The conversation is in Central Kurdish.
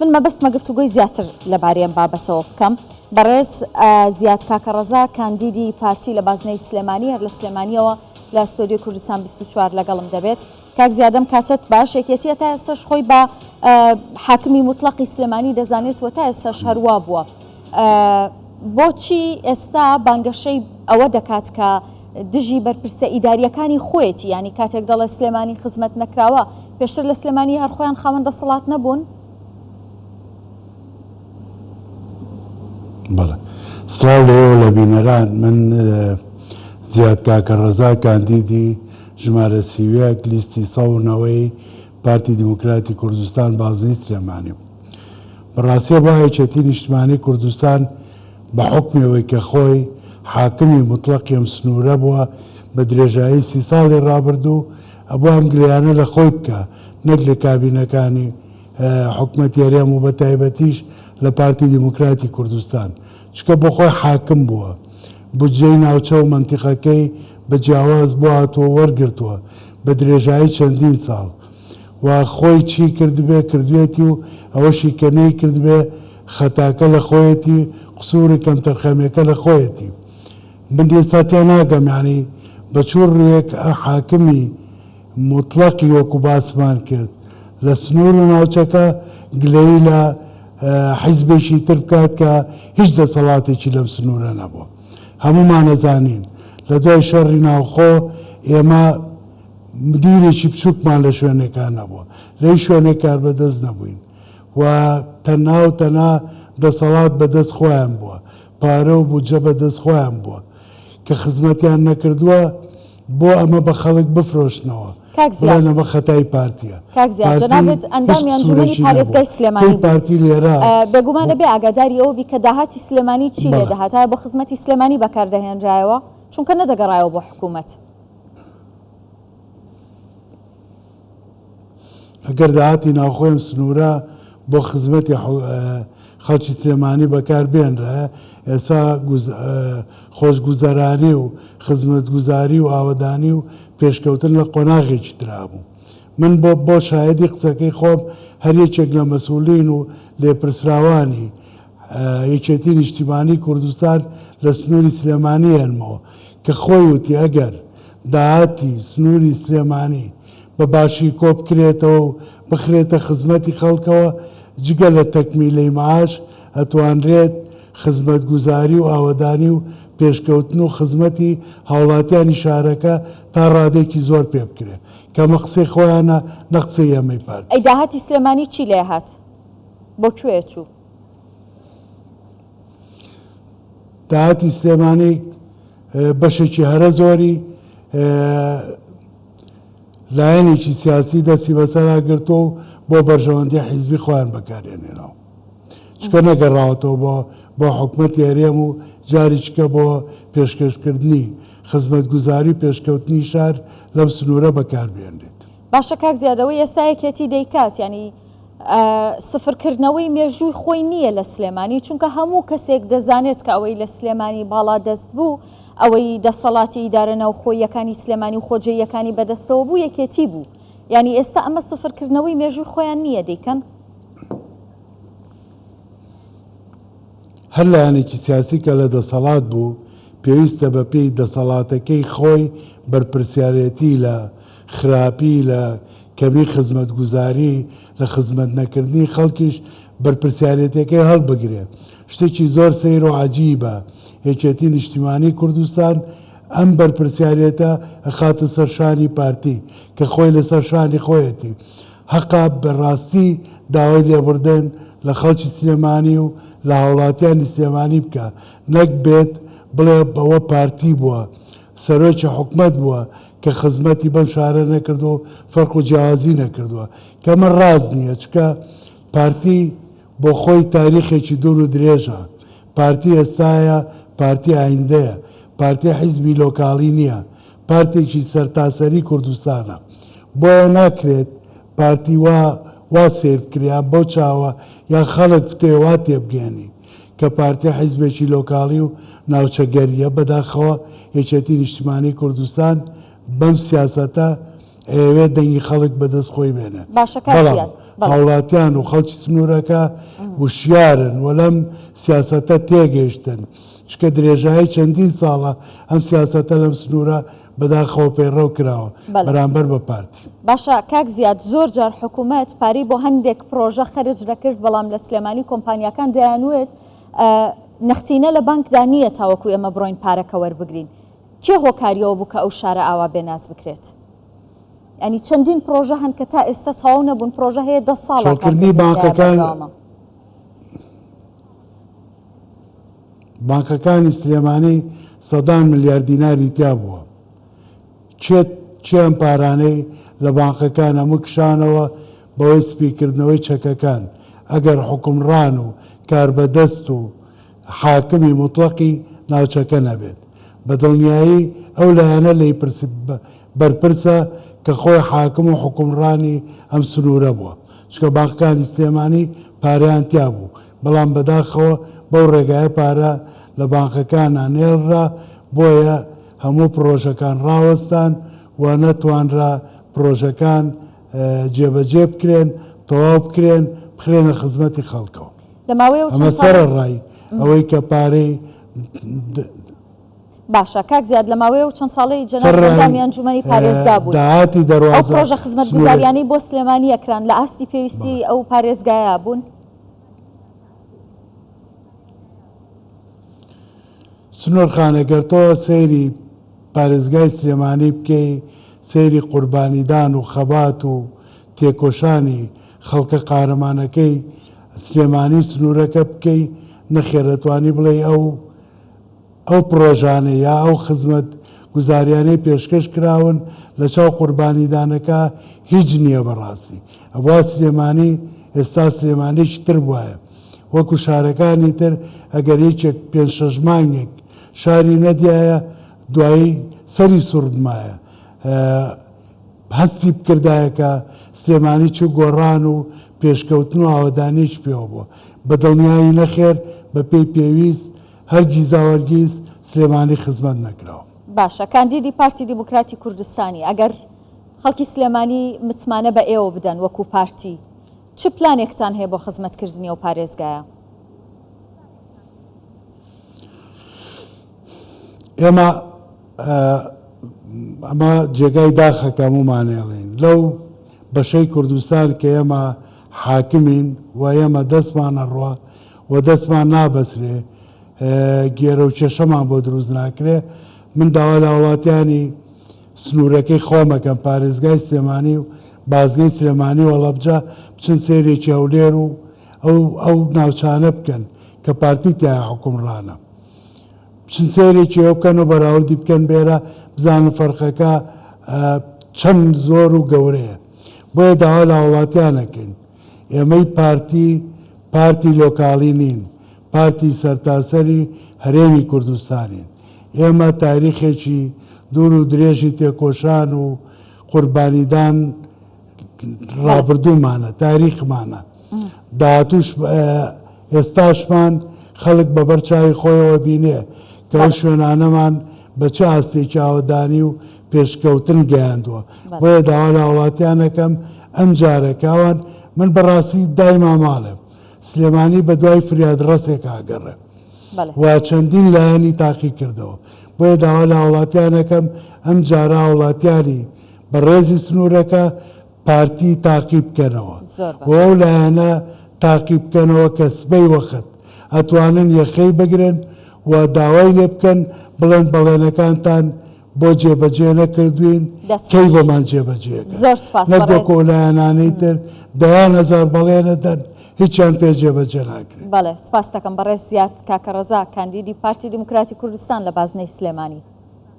من مەبەستمە گفتوگۆی زیاتر لەبارەی ئەم بابەتەوە بکەم. بەڕێز زیاد کاکەڕەزا کاندیدی پارتی لە بازنەی سلێمانی هەر لە سلێمانیەوە لە ستۆدیۆ کوردستان 24 لەگەڵم دەبێت. کاک زیادەم کاتت باش یەکێتیە تا ئێستاش خۆی بە حاکمی مطلقی سلێمانی دەزانێت و تا ئێستاش هەروە بووە. بۆچی ئێستا بانگەشەی ئەوە دەکات کە دژی بەرپرسە ئیداریەکانی خۆیەتی، ینی کاتێک دەڵێ سلێمانی خزمەت نەکراوە پێشتر لە سلێمانی هەر خۆیان خاوەندە دەسەڵات نەبوون؟ بەڵێ سڵاو لەوە لە بینەران، من زیاد کاکەڕەزا کاندیدی ژمارە سیویەک لیستی سەونەوەی پارتی دیموکراتی کوردستان بازنەی سلێمانی. بەڕاستیە با هێچەتی نیشتیمانی کوردستان بە حکمەوەی کە خۆی حاکمی مطلقی ئەم سنوورە بووە بە درێژایی 30 ساڵی ڕابردوو ئەبوو ئەم گریانە لە خۆی بکە، نەک لە کابینەکانی حکومەتیاریان و بە تایبەتیش لە پارتی دیموکراتی کوردستان، چکە بۆ خۆی حاکم بووە، بودجەی ناوچە و منتیقەکەی بە جیاواز بۆ هاتووە وەرگرتووە بە درێژایی چەندین ساڵ، و خۆی چی کردبێ کردوێتی و ئەوەشی کە نەی کردبێ خەتاکە لە خۆیەتی، قسووری کەم تەرخەمێکە لە خۆیەتی. من ئێستاتیان ناگەم، یعنی بە چوور ڕوویەک حاکمی مطلقی وەکو باسمان کرد لە سنوور و ناوچەکە گلەی لە حیزبێکی تر بکات کە هیچ دەسەڵاتێکی لەم سنوورە نەبووە. هەمومان نەزانین لە دوای شەڕی ناوخۆ ئێمە مدیرێکی بچووکمان لە شوێنێکان نەبووە، لەی شوێنێک کار بەدەست نەبووین و تەنها و تەنها دەسەڵات بەدەست خۆیان بووە، پارە و بودجە بەدەست خۆیان بووە کە خزمەتیان نەکردووە بۆ ئەمە بە خەڵک بفرۆشتنەوە. بڵێن ئەمە خەتای پارتیە. کاک زیاد جەنابەت ئەندامی ئەنجومەنی پارێزگای سلێمانی پارتی لێرە بێگومانە بێ ئاگاداری ئەوە بی کە داهاتی سلێمانی چی لێ دەهاتایە بۆ خزمەتی سلێمانی بەکاردەهێنرایەوە چونکە نەدەگەڕایەوە بۆ حکوومەت. ئەگەر داهاتی ناوخۆیم سنوورە بۆ خزمەتی خەڵکی سلێمانی بەکار بێنرە، ئێستا خۆشگوزەرانی و خزمەتگوزاری و ئاوەدانی و پێشکەوتن لە قۆناغێکی درابوو. من بۆ شایەدی قسەکەی خۆم هەر یەکێک لە مەسئولین و لێپرسراوانی یەکێتی نیشتیمانی کوردستان لە سنووری سلێمانی هێنمەوە کە خۆی وتی ئەگەر داهاتی سنووری سلێمانی بە باشی کۆ بکرێتەوە و بخرێتە خزمەتی خەڵکەوە، جگە لە تەکمیلەی معاش ئەتوانرێت خزمەتگوزاری و ئاوەدانی و پێشکەوتن و خزمەتی هاوڵاتیانی شارەکە تا ڕادێکی زۆر پێ بکرێت، کەمە قسەی خۆیانە نە قسەی ئەمەی پارتی. ئەی داهاتی سلێمانی چی لێ هات؟ بۆ کوێ چوو؟ داهاتی سلێمانی بەشێکی هەرە زۆری لایەنێکی سیاسی دەستی بەسەرا گرتووە و بۆ بەرژەوەندی حیزبی خۆیان بەکارهێنێنەوە، چکە نەگەڕاوەتەوە بۆ حکومەتی هەرێم و جاریچکە بۆ پێشکەشکردنی خزمەتگوزاری پێشکەوتنی شار لەم سنوورە بەکاربێنرێت. باشە کاک زیادەوەی ئێستا یەکێتی دەیکات، ینی سفرکردنەوەی مێژووی خۆی نییە لە سلێمانی، چونکە هەموو کەسێک دەزانێت کە ئەوەی لە سلێمانی باڵا دەست بوو، ئەوەی دەسەڵاتی ئیدارە ناوخۆییەکانی سلێمانی و خۆجێیەکانی بەدەستەوە بوو یەکێتی بوو. ینی ئێستا ئەمە سفرکردنەوەی مێژووی خۆیان نییە دەیکەن. هەر لایەنێکی سیاسی کە لە دەسەڵات بوو پێویستە بە پێی دەسەڵاتەکەی خۆی بەرپرسیارەتی لە خراپی لە کەمی خزمەتگوزاری لە خزمەت نەکردنی خەڵکیش بەرپرسیارەتەکەی هەڵبگرێت. شتێکی زۆر سەیر و عەجیبە یەکێتی نیشتیمانی کوردستان ئەم بەرپرسیارەتە ئەخاتە سەرشانی پارتی کە خۆی لەسەر شانی خۆیەتی، حەقا بەڕاستی داوای لێبوردن لە خەڵکی سلێمانی و لە هاوڵاتیانی سلێمانی بکە، نەک بێت بڵێ بەوە پارتی بووە سەرۆکی حکومەت بووە کە خزمەتی بەم شارە نەکردو فەرق و جیاوازی نەکردووە، کە من ڕاست نییە، چکە پارتی بۆ خۆی تاریخێکی دوور و درێژە. پارتی ئێستایە پارتی ئایندەیە، پارتی حیزبی لۆکاڵی نییە، پارتێکی سەرتاسەری کوردستانە. بۆیە ناکرێت پارتی وا سێر بکریان بۆ چاوە یا خەڵک فتێوا تێبگەێنی کە پارتی حیزبێکی لۆکاڵی و ناوچەگەریە بەداخەوە یەکێتی نیشتیمانی کوردستان بەم سیاسەتە ئەوێت دەنگی خەڵک بەدەست خۆی بێنێ باشە کاک زیاد هاوڵاتیان و خەڵکی سنوورەکە وشیارن و لەم سیاسەتە تێگەیشتن چکە درێژایی چەندین ساڵە ئەم سیاسەتە لەم سنوورە بەداخەوە پەیڕەو کراوە بەرامبەر بە پارتی باشە کاک زیاد زۆر جار حکوومەت پارەی بۆ هەندێک پرۆژە خەرج دەکرد بەڵام لە سلێمانی کۆمپانیەکان دەیانوێت نەختینە لە بانکدا نییە تاوەکو ئێمە بڕۆین پارەکە وەربگرین کێ هۆکاریەوە بوو کە ئەو شارە ئاوا بێناز بکرێت ینی چەندین پرۆژە هەن کە تا ئێستا تەواو نەبوون پرۆژە هەیە 10 ساڵ بانکەکانی سلێمانی سەدان ملیار دیناری تیا بووە چێم پارانەی لە بانکەکان هەموو کشانەوە بەوەی سپیکردنەوەی چەکەکان ئەگەر حکومڕان و کاربەدەست و حاکمی مطلقی ناوچەکە نەبێت بە دڵنیایی ئەو لایەنە لی بەرپرسە کە خۆی حاکم و حکومڕانی ئەم سنوورە بووە چکە بانکەکانی سلێمانی پارەیان تیا بوو بەڵام بەداخەوە بەو ڕێگایە پارە لە بانکەکانان نێڕا بۆیە هەموو پرۆژەکان ڕاوەستان و نەتوانرا پرۆژەکان جێبەجێ بکرێن تەواو بکرێن بخرێنە خزمەتی خەڵکەوە ئەمە سەرە ڕای ئەوەی کە پارەی باشە کاک زیاد لە ماوەیە و چەند ساڵی جەنابەندامی ئەنجومەنی پارێزگا بوو ئەو پرۆژە خزمەت گوزاریانەی بۆ سلێمانی ئەکران لە ئاستی پێویستی ئەو پارێزگایە بوون سنوورخانەگەر تۆ سەیری پارێزگای سلێمانی بکەی سەیری قوربانیدان و خەبات و تێکۆشانی خەڵکە قارەمانەکەی سلێمانی سنوورەکە بکەی نەخێرەتوانی بڵێ ئەو پرۆژانەی یا ئەو خزمەت گوزاریانەی پێشکەش کراون لە چاو قوربانیدانەکە هیچ نییە بەڕاستی ئەوە سلێمانی ئێستا سلێمانێکی تر بواە وەکو شارەکانی تر ئەگەر یەکێک 5-6 مانگێک شاری نەدیایە دوایی سەری سوورمایە هەستی بکردایەکە سلێمانی چ گۆڕان و پێشکەوتن و ئاوەدانیش پێوە بووە بە دڵنیایی نەخێر بە پێی پێویست هەرگیز زاوەرگیز سلێمانی خزمەت نەکراوە باشە کاندیدی پارتی دیموکراتی کوردستانی ئەگەر خەڵکی سلێمانی متمانە بە ئێوە بدەن وەکو پارتی چ پلانێکتان هەیە بۆ خزمەتکردنی ئەو پارێزگایە ئێمە ئەمە جێگای داخەکە هەموومانێڵین لەو بەشەی کوردستان کە ئێمە حاکمین و ئێمە دەستمانە ڕوە و دەستمان نابەسرێ گێرە و کێشەمان بۆ دروست ناکرێ من داوا لە وڵاتیانی سنوورەکەی خۆمەکەم پارێزگای سلێمانی و بازگەی سلێمانی وەڵەبجا بچن سێرێکی هەولێر و ئەو ناوچانە بکەن کە پارتی تایە حکومڕانە بچن سێرێکی ئەو بکەن و بەراوردی بکەن بێرە بزانن فەرقەکە چەند زۆر و گەورەیە بۆیە داوا لە وڵاتیانەکەین ئێمەی پارتی لۆکاڵی نین پارتی سەرتاسەری هەرێمی کوردستانین ئێمە تاریخێکی دوور و درێژی تێکۆشان و قوربانیدان ڕابردوومانە تاریخمانە داهاتوش ئێستاشمان خەڵک بەبەر چاوی خۆیەوە بینێ کە ئەو شوێنانەمان بە چه ئاستێکی ئاوەدانی و پێشکەوتن گەیاندووە بۆیە داوا لە وڵاتیانەکەم ئەم جارەکەوان من بەڕاستی دایما ماڵێم سلێمانی بە دوای فریادڕەسێک ئاگەڕێ و چەندین لایەنی تاقی کردەوە بۆیە داوا لە وڵاتیانەکەم ئەم جارە وڵاتیانی بە ڕێزی سنوورەکە پارتی تاقی بکەنەوە و ئەو لایەنە تاقی بکەنەوە کە سبەی وەخت ئەتوانن یەخەی بگرن و داوای لێ بکەن بڵێن بەڵێنەکانتان بۆ جێبەجێ نەکردوین کەی بۆمان جێبەجێ نەک بۆ کۆلایەنانەی تر دەیان هەزار بەڵێنە دەن هیچیان پێ جێبەجێ ناکرێت بەڵێ سپاس دەکەم بەڕێز زیاد کاکە ڕەزا کاندیدی پارتی دیموکراتی کوردستان لە بازنەی سلێمانی